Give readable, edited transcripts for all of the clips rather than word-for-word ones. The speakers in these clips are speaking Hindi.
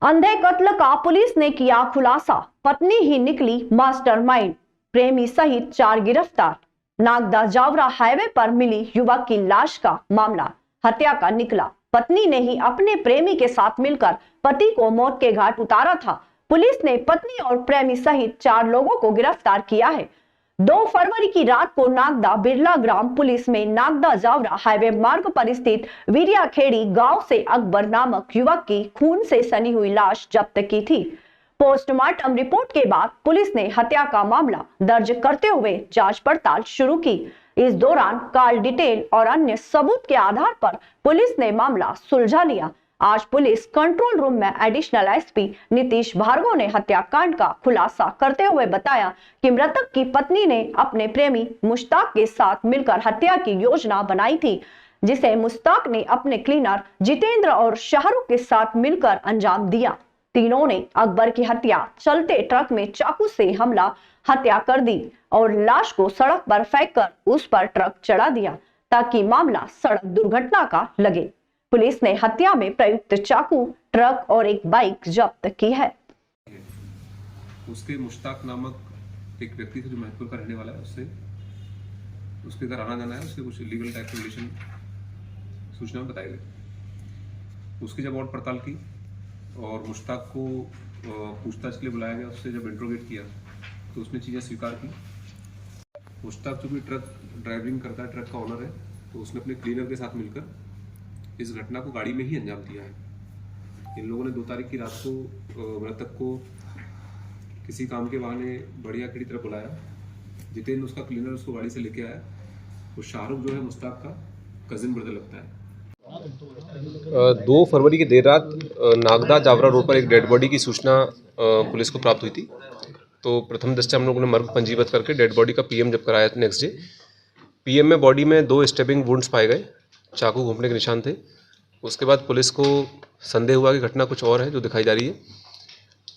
अंधे कत्ल का पुलिस ने किया खुलासा, पत्नी ही निकली मास्टरमाइंड, प्रेमी सहित 4 गिरफ्तार। नागदा जावरा हाईवे पर मिली युवक की लाश का मामला हत्या का निकला। पत्नी ने ही अपने प्रेमी के साथ मिलकर पति को मौत के घाट उतारा था। पुलिस ने पत्नी और प्रेमी सहित 4 लोगों को गिरफ्तार किया है। 2 फरवरी की रात को नागदा बिरला ग्राम पुलिस में नागदा जावरा हाईवे मार्ग पर स्थित वीरियाखेड़ी गांव से अकबर नामक युवक की खून से सनी हुई लाश जब्त की थी। पोस्टमार्टम रिपोर्ट के बाद पुलिस ने हत्या का मामला दर्ज करते हुए जांच पड़ताल शुरू की। इस दौरान कॉल डिटेल और अन्य सबूत के आधार पर पुलिस ने मामला सुलझा लिया। आज पुलिस कंट्रोल रूम में एडिशनल एसपी नीतीश भार्गव ने हत्याकांड का खुलासा करते हुए बताया कि मृतक की पत्नी ने अपने प्रेमी मुश्ताक के साथ मिलकर हत्या की योजना बनाई थी, जिसे मुश्ताक ने अपने क्लीनर जितेंद्र और शाहरुख के साथ मिलकर अंजाम दिया। तीनों ने अकबर की हत्या चलते ट्रक में चाकू से हमला हत्या कर दी और लाश को सड़क पर फेंककर उस पर ट्रक चढ़ा दिया ताकि मामला सड़क दुर्घटना का लगे। पुलिस ने हत्या में प्रयुक्त चाकू, ट्रक और एक बाइक जब्त की है। उसके मुश्ताक नामक एक व्यक्ति थे जो महतपुर का रहने वाला है, उससे उसके घर आना जाना है, उसके कुछ इलीगल टाइप के रिलेशन सूचना में बताए गए। उसकी जब और पड़ताल की और मुश्ताक को पूछताछ के लिए बुलाया गया, उससे जब इंट्रोगेट किया तो उसने चीज़ें स्वीकार की। मुश्ताक जो भी ट्रक ड्राइविंग करता है, ट्रक का ओनर है, तो उसने अपने क्लीनर के साथ मिलकर इस घटना को गाड़ी में ही अंजाम दिया है। इन लोगों ने 2 तारीख की रात को मृतक को किसी काम के बहाने बढ़िया की तरफ बुलाया। जितेंद्र उसका क्लीनर उसको गाड़ी से लेके आया। और शाहरुख जो है मुश्ताक का कजिन ब्रदर लगता है। 2 फरवरी की देर रात नागदा जावरा रोड पर एक डेड बॉडी की सूचना पुलिस को प्राप्त हुई थी। तो प्रथम दृष्टया हम लोगों ने मर्ग पंजीबद्ध करके डेड बॉडी का पीएम जब कराया था नेक्स्ट डे। पीएम में बॉडी में 2 स्टेबिंग वुंड्स पाए गए, चाकू घोंपने के निशान थे। उसके बाद पुलिस को संदेह हुआ कि घटना कुछ और है जो दिखाई जा रही है।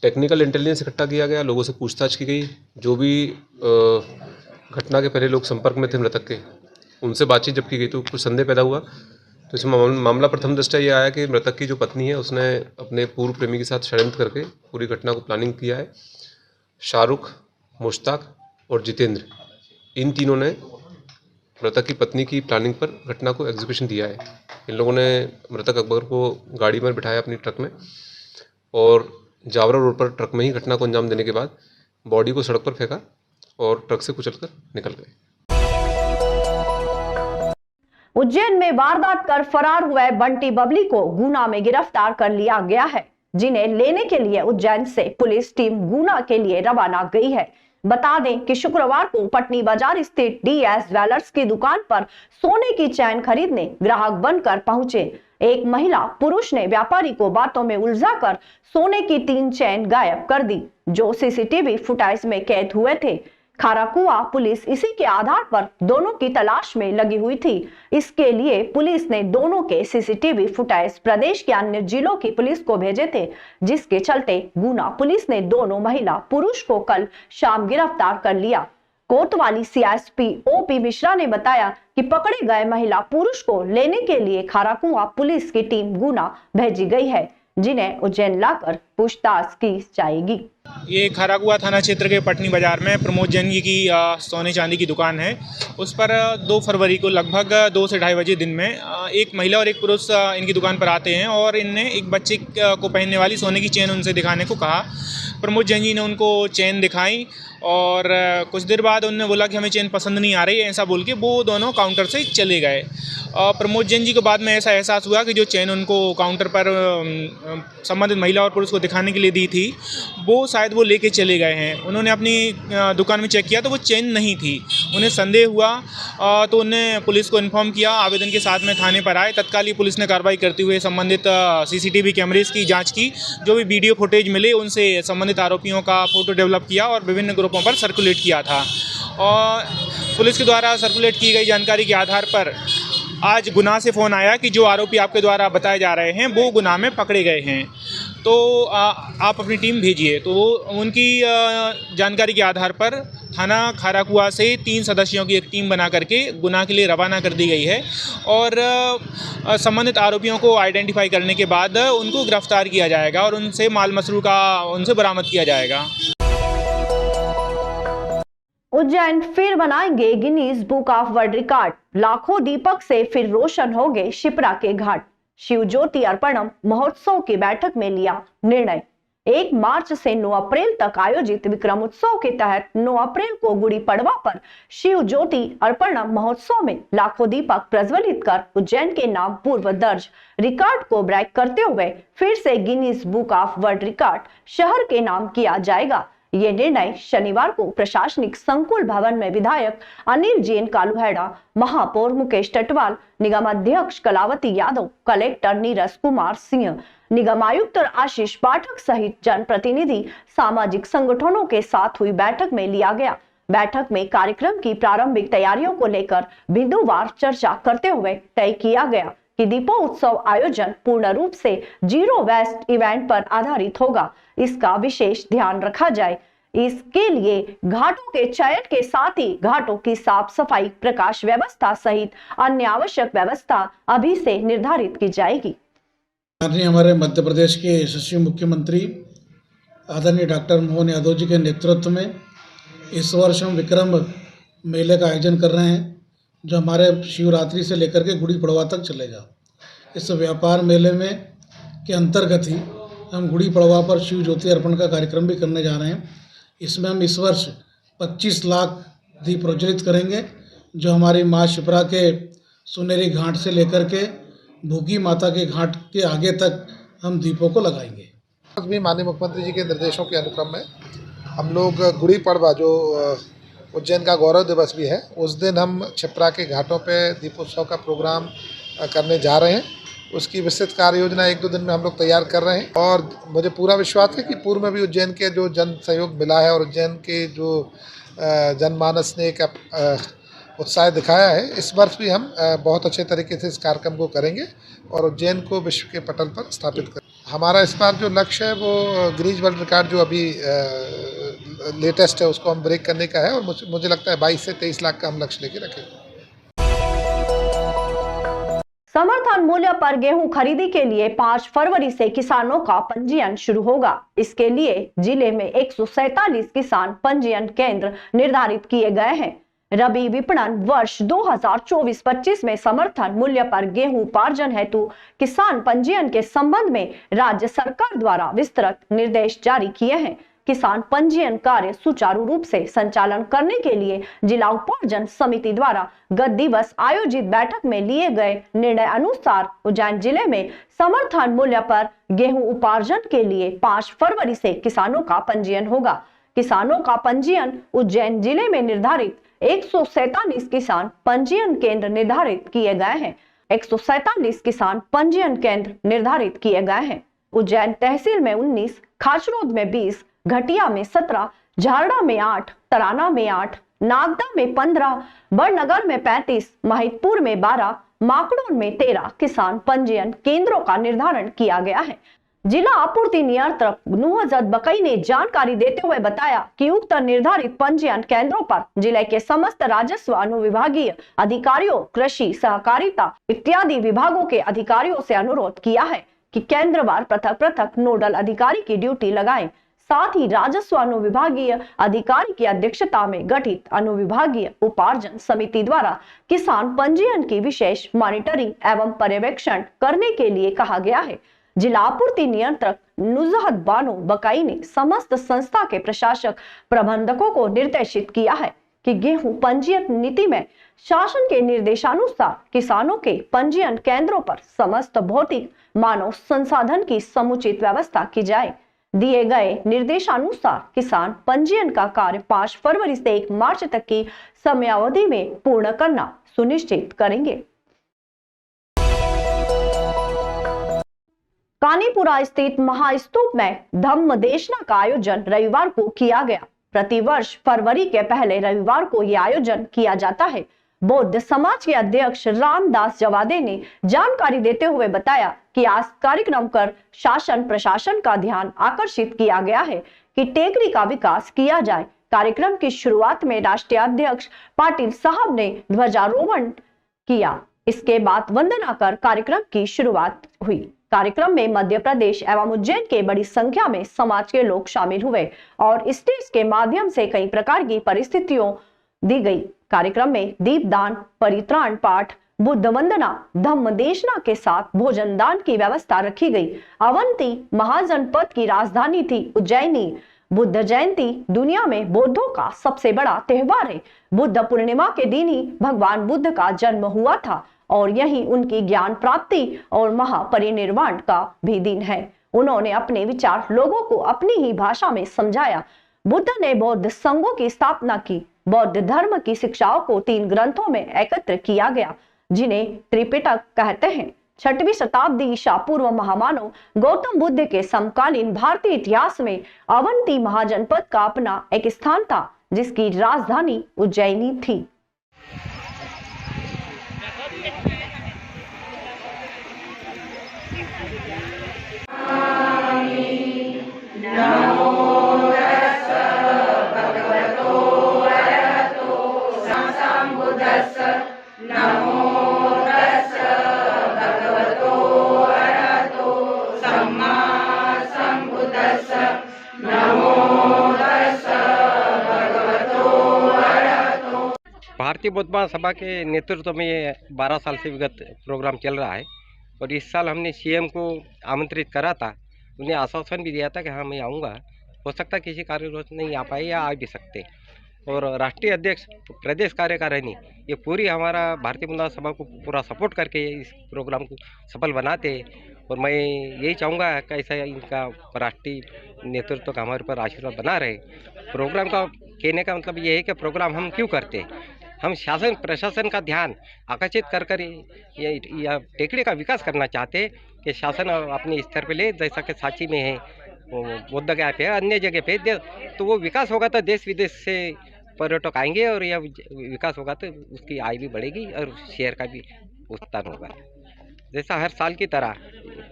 टेक्निकल इंटेलिजेंस इकट्ठा किया गया, लोगों से पूछताछ की गई। जो भी घटना के पहले लोग संपर्क में थे मृतक के, उनसे बातचीत जब की गई तो कुछ संदेह पैदा हुआ। तो इसमें मामला प्रथम दृष्टया ये आया कि मृतक की जो पत्नी है उसने अपने पूर्व प्रेमी के साथ षड्यंत्र करके पूरी घटना को प्लानिंग किया है। शाहरुख, मुश्ताक और जितेंद्र, इन तीनों ने मृतक की पत्नी की प्लानिंग पर घटना को एग्जीक्यूशन दिया है। इन लोगों ने मृतक अकबर को गाड़ी में बिठाया अपनी ट्रक में और जावरा रोड पर ट्रक में ही घटना को अंजाम देने के बाद बॉडी को सड़क पर फेंका और ट्रक से कुचलकर निकल गए। उज्जैन में वारदात कर फरार हुए बंटी बबली को गुना में गिरफ्तार कर लिया गया है, जिन्हें लेने के लिए उज्जैन से पुलिस टीम गुना के लिए रवाना गई है। बता दें कि शुक्रवार को पटनी बाजार स्थित डीएस ज्वेलर्स की दुकान पर सोने की चैन खरीदने ग्राहक बनकर पहुंचे एक महिला पुरुष ने व्यापारी को बातों में उलझाकर सोने की 3 चैन गायब कर दी, जो सीसीटीवी फुटेज में कैद हुए थे। खाराकुआ पुलिस इसी के आधार पर दोनों की तलाश में लगी हुई थी। इसके लिए पुलिस ने दोनों के सीसीटीवी फुटेज प्रदेश के अन्य जिलों की पुलिस को भेजे थे, जिसके चलते गुना पुलिस ने दोनों महिला पुरुष को कल शाम गिरफ्तार कर लिया। कोतवाली सीएसपी ओपी मिश्रा ने बताया कि पकड़े गए महिला पुरुष को लेने के लिए खाराकुआ पुलिस की टीम गुना भेजी गई है, जिन्हें उज्जैन लाकर पूछताछ की जाएगी। ये खाराकुआ थाना क्षेत्र के पटनी बाजार में प्रमोद जैन जी की सोने चांदी की दुकान है। उस पर 2 फरवरी को लगभग 2 से 2:30 बजे दिन में एक महिला और एक पुरुष इनकी दुकान पर आते हैं और इनने एक बच्चे को पहनने वाली सोने की चेन उनसे दिखाने को कहा। प्रमोद जैन जी ने उनको चेन दिखाई और कुछ देर बाद उन्होंने बोला कि हमें चेन पसंद नहीं आ रही है, ऐसा बोल के वो दोनों काउंटर से चले गए। प्रमोद जैन जी को बाद में ऐसा एहसास हुआ कि जो चेन उनको काउंटर पर संबंधित महिला और पुरुष को दिखाने के लिए दी थी वो शायद वो लेके चले गए हैं। उन्होंने अपनी दुकान में चेक किया तो वो चेन नहीं थी। उन्हें संदेह हुआ तो उन्हें पुलिस को इन्फॉर्म किया। आवेदन के साथ में थाने पर आए। तत्काल ही पुलिस ने कार्रवाई करते हुए संबंधित सीसीटीवी कैमरेज की जाँच की। जो भी वीडियो फुटेज मिले उनसे संबंधित आरोपियों का फोटो डेवलप किया और विभिन्न ग्रुपों पर सर्कुलेट किया था। और पुलिस के द्वारा सर्कुलेट की गई जानकारी के आधार पर आज गुना से फ़ोन आया कि जो आरोपी आपके द्वारा बताए जा रहे हैं वो गुना में पकड़े गए हैं, तो आप अपनी टीम भेजिए। तो उनकी जानकारी के आधार पर थाना खाराकुआ से 3 सदस्यों की एक टीम बना करके गुना के लिए रवाना कर दी गई है और संबंधित आरोपियों को आइडेंटिफाई करने के बाद उनको गिरफ्तार किया जाएगा और उनसे माल मसरूक़ उनसे बरामद किया जाएगा। उज्जैन फिर बनाएंगे Guinness book of world record. लाखों दीपक से फिर रोशन हो गए शिप्रा के घाट। शिव ज्योति अर्पणम महोत्सव की बैठक में लिया निर्णय। 1 मार्च से 9 अप्रैल तक आयोजित विक्रम उत्सव के तहत 9 अप्रैल को गुड़ी पड़वा पर शिव ज्योति अर्पणम महोत्सव में लाखों दीपक प्रज्वलित कर उज्जैन के नाम पूर्व दर्ज रिकॉर्ड को ब्रेक करते हुए फिर से Guinness book of world record शहर के नाम किया जाएगा। ये निर्णय शनिवार को प्रशासनिक संकुल भवन में विधायक अनिल जैन कालूहेड़ा, महापौर मुकेश टटवाल, निगम अध्यक्ष कलावती यादव, कलेक्टर नीरज कुमार सिंह, निगम आयुक्त आशीष पाठक सहित जनप्रतिनिधि, सामाजिक संगठनों के साथ हुई बैठक में लिया गया। बैठक में कार्यक्रम की प्रारंभिक तैयारियों को लेकर बिंदुवार चर्चा करते हुए तय किया गया कि दीपोत्सव आयोजन पूर्ण रूप से जीरो वेस्ट इवेंट पर आधारित होगा। इसका विशेष ध्यान रखा जाए। इसके लिए घाटों के चयन के साथ ही घाटों की साफ सफाई, प्रकाश व्यवस्था सहित अन्य आवश्यक व्यवस्था अभी से निर्धारित की जाएगी। माननीय हमारे मध्य प्रदेश के यशस्वी मुख्यमंत्री आदरणीय डॉक्टर मोहन यादव जी के नेतृत्व में इस वर्ष हम विक्रम मेले का आयोजन कर रहे हैं, जो हमारे शिवरात्रि से लेकर के गुड़ी पड़वा तक चलेगा। इस व्यापार मेले में के अंतर्गत ही हम गुड़ी पड़वा पर शिव ज्योति अर्पण का कार्यक्रम भी करने जा रहे हैं। इसमें हम इस वर्ष 25 लाख दीप प्रज्वलित करेंगे, जो हमारी माँ शिप्रा के सुनेरी घाट से लेकर के भूगी माता के घाट के आगे तक हम दीपों को लगाएंगे। आज भी माननीय मुख्यमंत्री जी के निर्देशों के अनुक्रम में हम लोग गुड़ी पड़वा, जो उज्जैन का गौरव दिवस भी है, उस दिन हम छिप्रा के घाटों पे दीपोत्सव का प्रोग्राम करने जा रहे हैं। उसकी विस्तृत कार्य योजना 1-2 दिन में हम लोग तैयार कर रहे हैं और मुझे पूरा विश्वास है कि पूर्व में भी उज्जैन के जो जन सहयोग मिला है और उज्जैन के जो जनमानस ने एक उत्साह दिखाया है, इस वर्ष भी हम बहुत अच्छे तरीके से इस कार्यक्रम को करेंगे और उज्जैन को विश्व के पटल पर स्थापित करेंगे। हमारा इस बार जो लक्ष्य है वो गिनीज वर्ल्ड रिकॉर्ड जो अभी लेटेस्ट है उसको हम ब्रेक करने का है और मुझे लगता है 22 से 23 लाख का हम लक्ष्य लेके रखेंगे। समर्थन मूल्य पर गेहूं खरीदी के लिए 5 फरवरी से किसानों का पंजीयन शुरू होगा। इसके लिए जिले में 147 किसान पंजीयन केंद्र निर्धारित किए गए हैं। रबी विपणन वर्ष 2024-25 में समर्थन मूल्य पर गेहूं उपार्जन हेतु किसान पंजीयन के संबंध में राज्य सरकार द्वारा विस्तृत निर्देश जारी किए हैं। किसान पंजीयन कार्य सुचारू रूप से संचालन करने के लिए जिला उपार्जन समिति द्वारा गत दिवस आयोजित बैठक में लिए गए निर्णय अनुसार उज्जैन जिले में समर्थन मूल्य पर गेहूं उपार्जन के लिए 5 फरवरी से किसानों का पंजीयन होगा। किसानों का पंजीयन उज्जैन जिले में निर्धारित 147 किसान पंजीयन केंद्र निर्धारित किए गए हैं। 147 किसान पंजीयन केंद्र निर्धारित किए गए हैं। उज्जैन तहसील में 19, खाचरोद में 20, घटिया में 17, झारड़ा में 8, तराना में 8, नागदा में 15, बड़नगर में 35, महिदपुर में 12, माकड़ोन में 13 किसान पंजीयन केंद्रों का निर्धारण किया गया है। जिला आपूर्ति नियंत्रक नुहजत बकई ने जानकारी देते हुए बताया कि उक्त निर्धारित पंजीयन केंद्रों पर जिले के समस्त राजस्व अनुविभागीय अधिकारियों, कृषि, सहकारिता इत्यादि विभागों के अधिकारियों से अनुरोध किया है कि केंद्रवार पृथक पृथक नोडल अधिकारी की ड्यूटी लगाएं। साथ ही राजस्व अनुविभागीय अधिकारी की अध्यक्षता में गठित अनुविभागीय उपार्जन समिति द्वारा किसान पंजीयन की विशेष मॉनिटरिंग एवं पर्यवेक्षण करने के लिए कहा गया है। जिला आपूर्ति नियंत्रक नुजहत बानो बकाई ने समस्त संस्था के प्रशासक प्रबंधकों को निर्देशित किया है कि गेहूं पंजीयन नीति में शासन के निर्देशानुसार किसानों के पंजीयन केंद्रों पर समस्त भौतिक मानव संसाधन की समुचित व्यवस्था की जाए। दिए गए निर्देशानुसार किसान पंजीयन का कार्य 5 फरवरी से 1 मार्च तक की समयावधि में पूर्ण करना सुनिश्चित करेंगे। कानीपुरा स्थित महास्तूप में धम्म देशना का आयोजन रविवार को किया गया। प्रतिवर्ष फरवरी के पहले रविवार को यह आयोजन किया जाता है। बौद्ध समाज के अध्यक्ष रामदास जवादे ने जानकारी देते हुए बताया कि आज कार्यक्रम कर शासन प्रशासन का ध्यान आकर्षित किया गया है कि टेकरी का विकास किया जाए। कार्यक्रम की शुरुआत में राष्ट्रीय अध्यक्ष पाटिल साहब ने ध्वजारोहण किया। इसके बाद वंदना कर कार्यक्रम की शुरुआत हुई। कार्यक्रम में मध्य प्रदेश एवं उज्जैन के बड़ी संख्या में समाज के लोग शामिल हुए और स्टेज के माध्यम से कई प्रकार की परिस्थितियों दी गई। कार्यक्रम में दीपदान, परित्राण पाठ, बुद्ध वंदना, धम्म देशना के साथ भोजन दान की व्यवस्था रखी गई। अवंती महाजनपद की राजधानी थी उज्जैनी। बुद्ध जयंती दुनिया में बौद्धों का सबसे बड़ा त्योहार है। बुद्ध पूर्णिमा के दिन ही भगवान बुद्ध का जन्म हुआ था और यही उनकी ज्ञान प्राप्ति और महापरिनिर्वाण का भी दिन है। उन्होंने अपने विचार लोगों को अपनी ही भाषा में समझाया। बुद्ध ने बौद्ध संघों की स्थापना की। बौद्ध धर्म की शिक्षाओं को 3 ग्रंथों में एकत्र किया गया, जिन्हें त्रिपिटक कहते हैं। 6वीं शताब्दी ईसा पूर्व महामानव गौतम बुद्ध के समकालीन भारतीय इतिहास में अवंती महाजनपद का अपना एक स्थान था, जिसकी राजधानी उज्जैनी थी। भारतीय बौद्ध महासभा के नेतृत्व में ये 12 साल से विगत प्रोग्राम चल रहा है और इस साल हमने सीएम को आमंत्रित करा था। उन्हें आश्वासन भी दिया था कि हाँ मैं आऊँगा। हो सकता किसी कारणवश नहीं आ पाए या आ भी सकते। और राष्ट्रीय अध्यक्ष, प्रदेश कार्यकारिणी, ये पूरी हमारा भारतीय बौद्ध महासभा को पूरा सपोर्ट करके इस प्रोग्राम को सफल बनाते हैं। और मैं यही चाहूँगा कि ऐसा इनका राष्ट्रीय नेतृत्व का हमारे पर आशीर्वाद बना रहे। प्रोग्राम का कहने का मतलब ये है कि प्रोग्राम हम क्यों करते हैं। हम शासन प्रशासन का ध्यान आकर्षित कर ये टेकड़ी का विकास करना चाहते हैं कि शासन अपने स्तर पे ले, जैसा कि सांची में है, बौद्ध गया पे, अन्य जगह पे तो वो विकास होगा तो देश विदेश से पर्यटक आएंगे और यह विकास होगा तो उसकी आय भी बढ़ेगी और शहर का भी उत्थान होगा। जैसा हर साल की तरह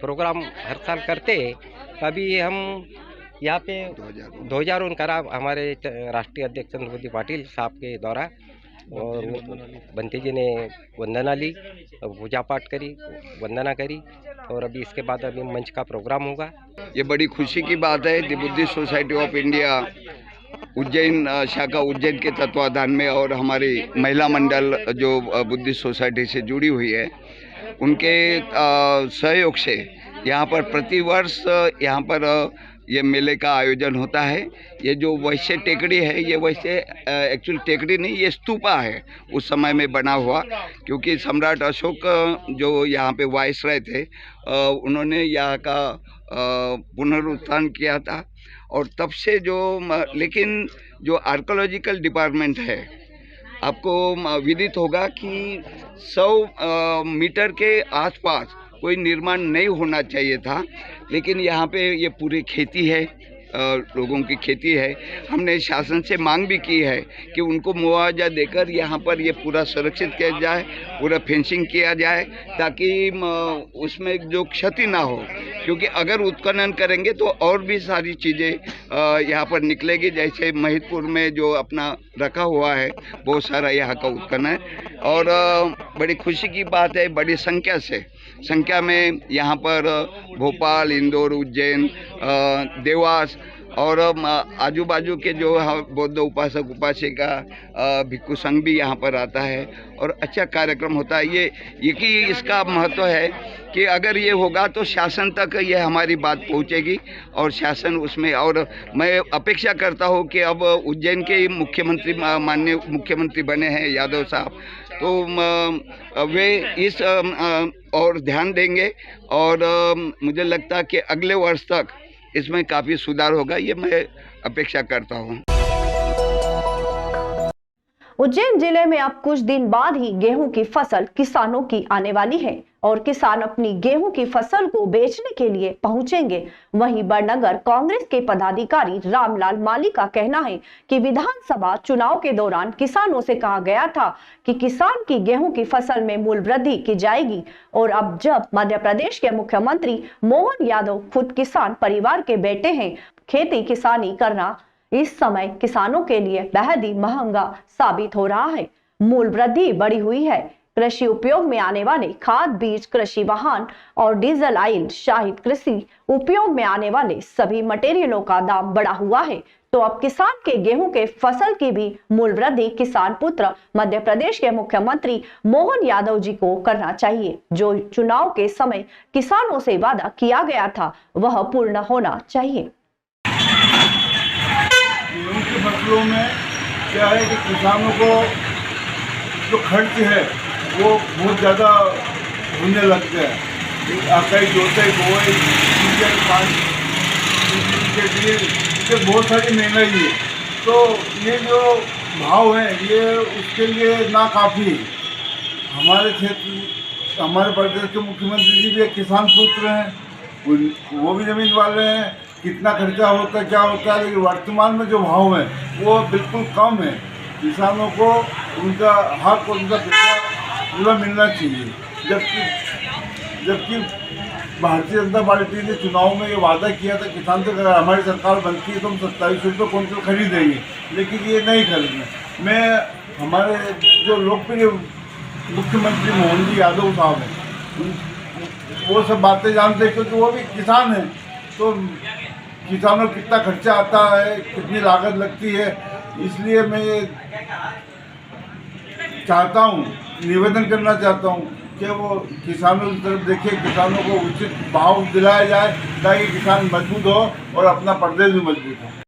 प्रोग्राम हर साल करते हैं, कभी हम यहाँ पे ध्वजारोहण करा हमारे राष्ट्रीय अध्यक्ष चंद्रमोदी पाटिल साहब के द्वारा, और बंटी जी ने वंदना ली, पूजा पाठ करी, वंदना करी, और अभी इसके बाद अभी मंच का प्रोग्राम होगा। ये बड़ी खुशी की बात है। The Buddhist society of India Ujjain शाखा उज्जैन के तत्वाधान में और हमारी महिला मंडल जो बुद्धिस्ट सोसाइटी से जुड़ी हुई है, उनके सहयोग से यहाँ पर प्रतिवर्ष यहाँ पर ये मेले का आयोजन होता है। ये जो वैश्य टेकड़ी है, ये वैसे एक्चुअल टेकड़ी नहीं, ये स्तूपा है उस समय में बना हुआ, क्योंकि सम्राट अशोक जो यहाँ पे वाइसराय थे, उन्होंने यहाँ का पुनरुत्थान किया था। और तब से लेकिन जो आर्कोलॉजिकल डिपार्टमेंट है, आपको विदित होगा कि 100 मीटर के आसपास कोई निर्माण नहीं होना चाहिए था, लेकिन यहाँ पे ये पूरी खेती है, लोगों की खेती है। हमने शासन से मांग भी की है कि उनको मुआवजा देकर यहाँ पर ये पूरा सुरक्षित किया जाए, पूरा फेंसिंग किया जाए, ताकि उसमें जो क्षति ना हो, क्योंकि अगर उत्खनन करेंगे तो और भी सारी चीज़ें यहाँ पर निकलेगी। जैसे महिदपुर में जो अपना रखा हुआ है, बहुत सारा यहाँ का उत्खनन है। और बड़ी खुशी की बात है, बड़ी संख्या में यहाँ पर भोपाल, इंदौर, उज्जैन, देवास और आजू बाजू के जो बौद्ध उपासक उपासिका भिक्षु संघ भी यहाँ पर आता है और अच्छा कार्यक्रम होता है। ये कि इसका महत्व है कि अगर ये होगा तो शासन तक ये हमारी बात पहुँचेगी और शासन उसमें, और मैं अपेक्षा करता हूँ कि अब उज्जैन के मुख्यमंत्री, माननीय मुख्यमंत्री बने हैं यादव साहब, तो वे इस और ध्यान देंगे और मुझे लगता है कि अगले वर्ष तक इसमें काफ़ी सुधार होगा, ये मैं अपेक्षा करता हूँ। उज्जैन जिले में अब कुछ दिन बाद ही गेहूं की फसल किसानों की आने वाली है और किसान अपनी गेहूं की फसल को बेचने के लिए पहुंचेंगे। वहीं बड़नगर कांग्रेस के पदाधिकारी रामलाल माली का कहना है कि विधानसभा चुनाव के दौरान किसानों से कहा गया था कि किसान की गेहूं की फसल में मूल्य वृद्धि की जाएगी, और अब जब मध्य प्रदेश के मुख्यमंत्री मोहन यादव खुद किसान परिवार के बेटे हैं, खेती किसानी करना इस समय किसानों के लिए बेहद ही महंगा साबित हो रहा है। मूल्य वृद्धि बढ़ी हुई है। कृषि उपयोग में आने वाले खाद, बीज, कृषि वाहन और डीजल ऑयल सहित कृषि उपयोग में आने वाले सभी मटेरियलों का दाम बढ़ा हुआ है। तो अब किसान के गेहूं के फसल की भी मूल्य वृद्धि किसान पुत्र मध्य प्रदेश के मुख्यमंत्री मोहन यादव जी को करना चाहिए। जो चुनाव के समय किसानों से वादा किया गया था वह पूर्ण होना चाहिए। गेहूं की फसलों में क्या है कि किसानों को जो खर्च है वो बहुत ज़्यादा होने लगता है। आकाई जोताई बोई डीजल पानी के लिए इससे बहुत सारी महंगाई है। तो ये जो भाव है ये उसके लिए नाकाफ़ी है। हमारे क्षेत्र, हमारे प्रदेश के मुख्यमंत्री जी भी एक किसान पुत्र हैं, वो भी ज़मीन वाले हैं। कितना खर्चा होता है क्या होता है, लेकिन वर्तमान में जो भाव है वो बिल्कुल कम है। किसानों को उनका हक और उनका पैसा पूरा मिलना चाहिए। जबकि भारतीय जनता पार्टी ने चुनाव में ये वादा किया था किसान से, अगर हमारी सरकार बनती है तो हम 2700 रुपये क्विंटल खरीदेंगे, लेकिन ये नहीं खरीदना। मैं हमारे जो लोकप्रिय मुख्यमंत्री मोहन जी यादव साहब हैं वो सब बातें जानते हैं, क्योंकि वो भी किसान हैं। तो किसानों को कितना खर्चा आता है, कितनी लागत लगती है, इसलिए मैं ये चाहता हूँ, निवेदन करना चाहता हूँ कि वो किसानों की तरफ देखे, किसानों को उचित भाव दिलाया जाए ताकि किसान मजबूत हो और अपना प्रदेश भी मजबूत हो।